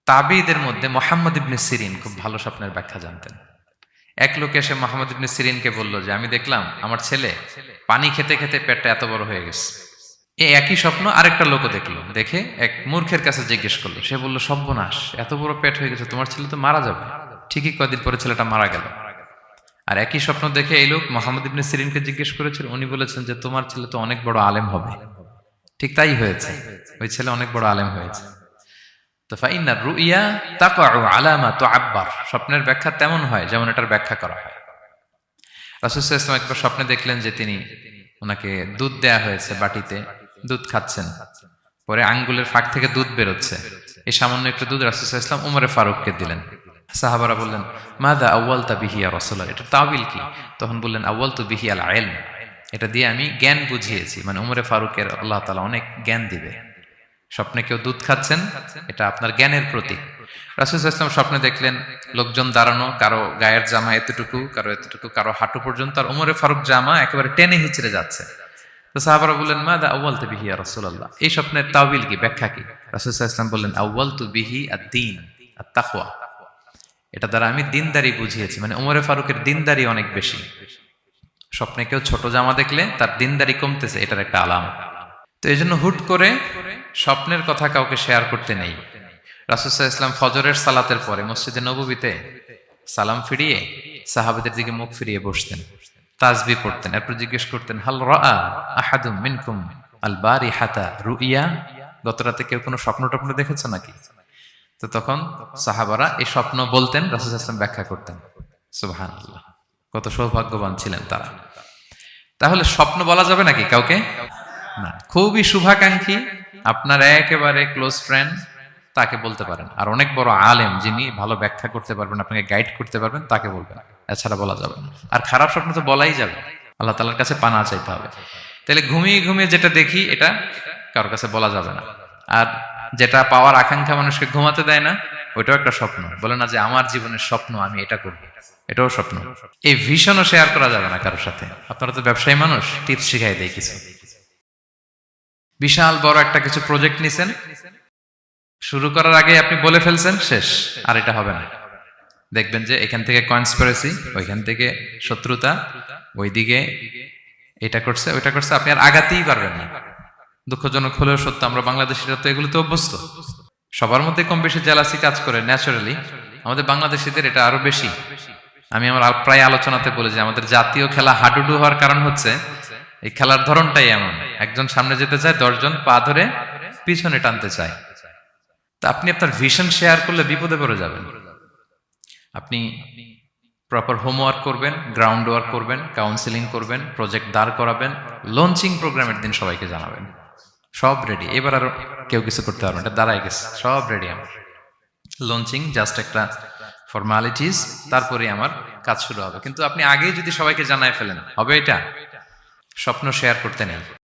তাবিঈদের মধ্যে মুহাম্মদ ইবনে সিরিন খুব ভালো স্বপ্নের ব্যাখ্যা জানতেন। এক লোক এসে মুহাম্মদ ইবনে সিরিনকে বলল যে আমি দেখলাম আমার ছেলে পানি খেতে খেতে পেটটা এত বড় হয়ে গেছে। এই একই স্বপ্ন আরেকটা লোকও দেখলো, দেখে এক মূর্খের কাছে জিজ্ঞেস করলো। সে বলল, সর্বনাশ, এত বড় পেট হয়ে গেছে, তোমার ছেলে তো মারা যাবে। ঠিকই কয়েকদিন পরে ছেলেটা মারা গেল। আর একই স্বপ্ন দেখে এই লোক মুহাম্মদ ইবনে সিরিনকে জিজ্ঞেস করেছিল, উনি বলেছেন যে তোমার ছেলে তো অনেক বড় আলেম হবে। ঠিক তাই হয়েছে, ওই ছেলে অনেক বড় আলেম হয়েছে। তো ফাইন্না রুইয়া তাকাউ আলা মা তুআব্বার, স্বপ্নের ব্যাখ্যা তেমন হয় যেমন এটার ব্যাখ্যা করা হয়। রাসূল সাল্লাল্লাহু আলাইহি ওয়াসাল্লাম একবার স্বপ্নে দেখলেন যে তিনি ওনাকে দুধ দেয়া হয়েছে, বাটিতে দুধ খাচ্ছেন, পরে আঙ্গুলের ফাঁক থেকে দুধ বেরোচ্ছে। এই সামান্য একটু দুধ রাসূল সাল্লাল্লাহু আলাইহি ওয়াসাল্লাম উমরে ফারুককে দিলেন। সাহাবারা বললেন, মাযা আউয়ালতা বিহি ইয়া রাসূলুল্লাহ, এটা তাওয়িল কি? তখন বললেন, আউয়ালতু বিহি আল ইলম, এটা দিয়ে আমি জ্ঞান বুঝিয়েছি, মানে উমরে ফারুকের আল্লাহ তাআলা অনেক জ্ঞান দিবে। স্বপ্নে কেউ দুধ খাচ্ছেন, এটা আপনার জ্ঞানের প্রতীক। রাসূল সাল্লাল্লাহু আলাইহি ওয়াসাল্লাম স্বপ্নে দেখলেন লোকজন দাঁড়ানো, কারো গায়ের জামা এতটুকু, কারো এতটুকু, কারো হাঁটু পর্যন্ত, আর উমরে ফারুক জামা একেবারে টেনে হিচড়ে যাচ্ছে। তো সাহাবারা বললেন, মাযা আউয়ালতু বিহি ইয়া রাসূলুল্লাহ, এই স্বপ্নের তাওয়িল কি, ব্যাখ্যা কি? রাসূল সাল্লাল্লাহু আলাইহি ওয়াসাল্লাম বললেন, আউয়ালতু বিহি আদ-দীন আত-তাকওয়া, এটা দ্বারা আমি দিনদারি বুঝিয়েছি, মানে উমরে ফারুকের দিনদারি অনেক বেশি। স্বপ্নে কেউ ছোট জামা দেখলে তার দিনদারি কমতেছে, এটার একটা আলামত। তো এই জন্য হুট করে স্বপ্নের কথা কাউকে শেয়ার করতে নেই। রাসূল সাল্লাল্লাহু আলাইহি ওয়াসাল্লাম ফজরের সালাতের পরে মসজিদে নববীতে সালাম ফিরিয়ে সাহাবাদের দিকে মুখ ফিরিয়ে বসতেন, তাসবিহ পড়তেন, এরপর জিজ্ঞেস করতেন, হাল রাআ আহাদুম মিনকুম আল বারিহাতা রুইয়া, গত রাতে কেউ কোনো স্বপ্ন টপ্ন দেখেছে নাকি? তো তখন সাহাবারা এই স্বপ্ন বলতেন, রাসূল সাল্লাল্লাহু আলাইহি ওয়াসাল্লাম ব্যাখ্যা করতেন। সুবহানাল্লাহ, কত সৌভাগ্যবান ছিলেন তারা। তাহলে স্বপ্ন বলা যাবে নাকি কাউকে? না। খুবই শুভাকাঙ্ক্ষী, আপনার একেবারে ক্লোজ ফ্রেন্ড, তাকে বলতে পারেন। আর অনেক বড় আলেম যিনি ভালো ব্যাখ্যা করতে পারবেন, আপনাকে গাইড করতে পারবেন, তাকে বলবেন, এছাড়া বলা যাবে না। আর খারাপ স্বপ্ন তো বলাই যাবে, আল্লাহ তাআলার কাছে পানা চাইতে হবে। তাহলে ঘুমিয়ে ঘুমিয়ে যেটা দেখি এটা কারোর কাছে বলা যাবে না। আর যেটা পাওয়ার আকাঙ্ক্ষা মানুষকে ঘুমাতে দেয় না, ওইটাও একটা স্বপ্ন। বলে না যে আমার জীবনের স্বপ্ন আমি এটা করব, এটাও স্বপ্ন। এই ভিশনও শেয়ার করা যাবে না কারোর সাথে। আপনারা তো ব্যবসায়ী মানুষ, টিপস শিখাই দেয় কিছু। বিশাল বড় একটা কিছু প্রজেক্ট নিছেন, শুরু করার আগে আপনি বলে ফেলছেন, শেষ, আর এটা হবে না। দেখবেন যে এখান থেকে কনস্পিরেসি, ওইখান থেকে শত্রুতা, ওইদিকে এটা করছে ওইটা করছে, আপনি আর আগাতেই পারবেন না। দুঃখজনক হলেও সত্য, আমরা বাংলাদেশিরা তো এগুলোতে অভ্যস্ত। সবার মধ্যে কম বেশি জেলাসি কাজ করে ন্যাচারালি, আমাদের বাংলাদেশিদের এটা আরো বেশি। আমি আমার প্রায় আলোচনাতে বলি যে আমাদের জাতীয় খেলা হাডুডু হওয়ার কারণ হচ্ছে এই খেলার ধরনটাই এমন, একজন সামনে যেতে চায়, 10 জন পা ধরে পিছনে টানতে চায়। তা আপনি আপনার ভিশন শেয়ার করলে বিপদে পড়ে যাবেন। আপনি প্রপার হোমওয়ার্ক করবেন, গ্রাউন্ড ওয়ার্ক করবেন, কাউন্সিলিং করবেন, প্রজেক্ট দাঁড় করাবেন, লঞ্চিং প্রোগ্রামের দিন সবাইকে জানাবেন। সব রেডি, এবার আর কেউ কিছু করতে পারবেন, এটা দাঁড়ায় গেছে, সব রেডি আমার। লঞ্চিং জাস্ট একটা ফর্মালিটিস, তারপরে আমার কাজ শুরু হবে। কিন্তু আপনি আগেই যদি সবাইকে জানায় ফেলেন, হবে এটা? স্বপ্ন শেয়ার করতে নেই।